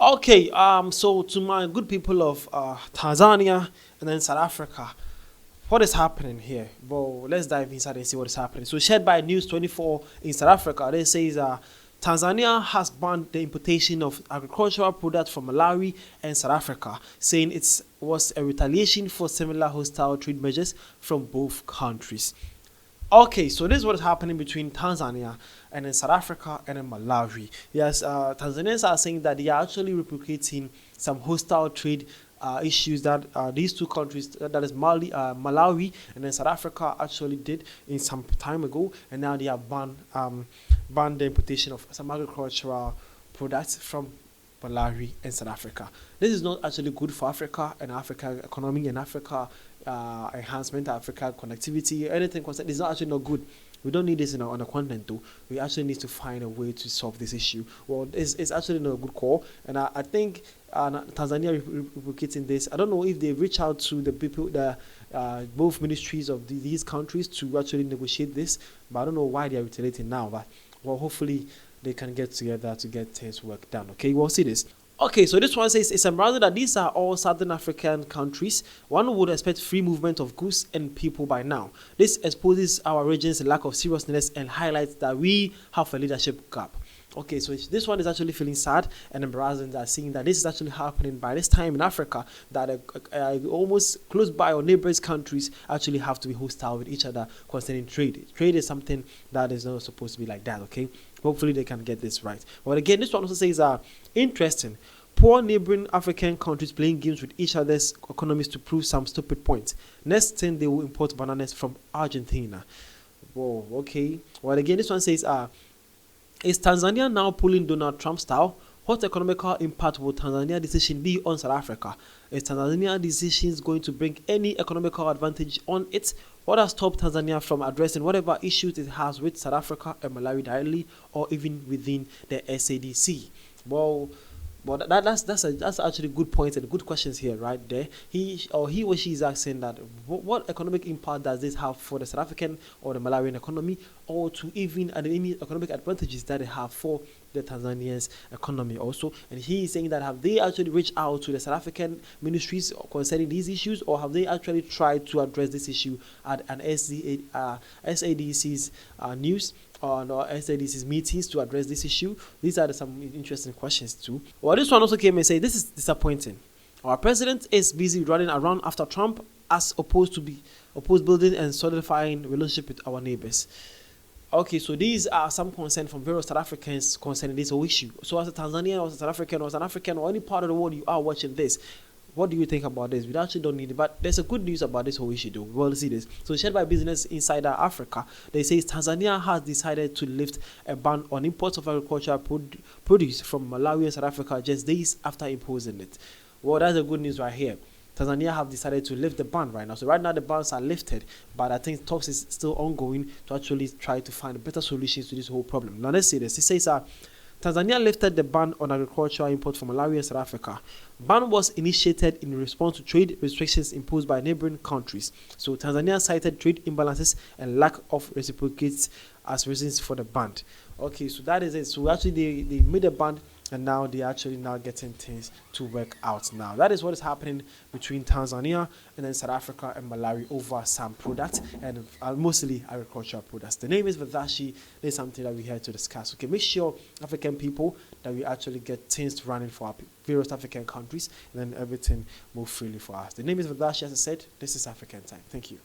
Okay, so to my good people of Tanzania and then South Africa, what is happening here? Well, let's dive inside and see what is happening. So, shared by News 24 in South Africa, they says Tanzania has banned the importation of agricultural products from Malawi and South Africa, saying it was a retaliation for similar hostile trade measures from both countries. Okay, so this is what is happening between Tanzania and then South Africa and then Malawi. Yes, Tanzanians are saying that they are actually replicating some hostile trade issues that these two countries, that is Malawi and then South Africa, actually did in some time ago, and now they have banned the importation of some agricultural products from Malawi and South Africa. This is not actually good for Africa and Africa economy and Africa enhancement, Africa connectivity, anything concerned. It's not actually not good. We don't need this on a continent though. We actually need to find a way to solve this issue. Well, it's actually not a good call, and I think Tanzania replicating this. I don't know if they reach out to the people, the both ministries of these countries to actually negotiate this, but I don't know why they are retaliating now. But well, hopefully they can get together to get things work done. Okay, we'll see this. Okay, so this one says it's rather that these are all Southern African countries. One would expect free movement of goods and people by now. This exposes our region's lack of seriousness and highlights that we have a leadership gap. Okay, so this one is actually feeling sad and embarrassing that seeing that this is actually happening by this time in Africa, that almost close by our neighbors countries actually have to be hostile with each other concerning trade. Trade is something that is not supposed to be like that, okay? Hopefully they can get this right. But again, this one also says interesting. Poor neighboring African countries playing games with each other's economies to prove some stupid points. Next thing, they will import bananas from Argentina. Whoa, okay. Well, again, this one says is Tanzania now pulling Donald Trump style? What economical impact will Tanzania decision be on South Africa? Is Tanzania decisions going to bring any economical advantage on it? What has stopped Tanzania from addressing whatever issues it has with South Africa and Malawi directly, or even within the SADC? Well, that's actually good points and good questions here, right there. He or she is asking that what economic impact does this have for the South African or the Malawian economy, or to even any economic advantages that they have for the Tanzanian's economy also. And he is saying that have they actually reached out to the South African ministries concerning these issues, or have they actually tried to address this issue at an SADC's news or SADC's meetings to address this issue? These are some interesting questions too. Well, this one also came and said this is disappointing. Our president is busy running around after Trump as opposed building and solidifying relationship with our neighbors. Okay, so these are some concern from various South Africans concerning this whole issue. So as a Tanzanian or South African or South African or any part of the world you are watching this, what do you think about this? We actually don't need it, but there's a good news about this whole issue though. We'll see this. So shared by Business Insider Africa, they say Tanzania has decided to lift a ban on imports of agricultural produce from Malawi and South Africa just days after imposing it. Well, that's the good news right here. Tanzania have decided to lift the ban right now. So right now the bans are lifted, but I think talks is still ongoing to actually try to find better solutions to this whole problem. Now let's see this. It says Tanzania lifted the ban on agricultural import from Malawi and South Africa. Ban was initiated in response to trade restrictions imposed by neighboring countries. So Tanzania cited trade imbalances and lack of reciprocates as reasons for the ban. Okay, so that is it. So actually they made a ban, and now they're actually now getting things to work out now. That is what is happening between Tanzania and then South Africa and Malawi over some products, and mostly agricultural products. The name is Vadashi. There's something that we're here to discuss. Okay, make sure, African people, that we actually get things running for our various African countries, and then everything move freely for us. The name is Vadashi. As I said, this is African Time. Thank you.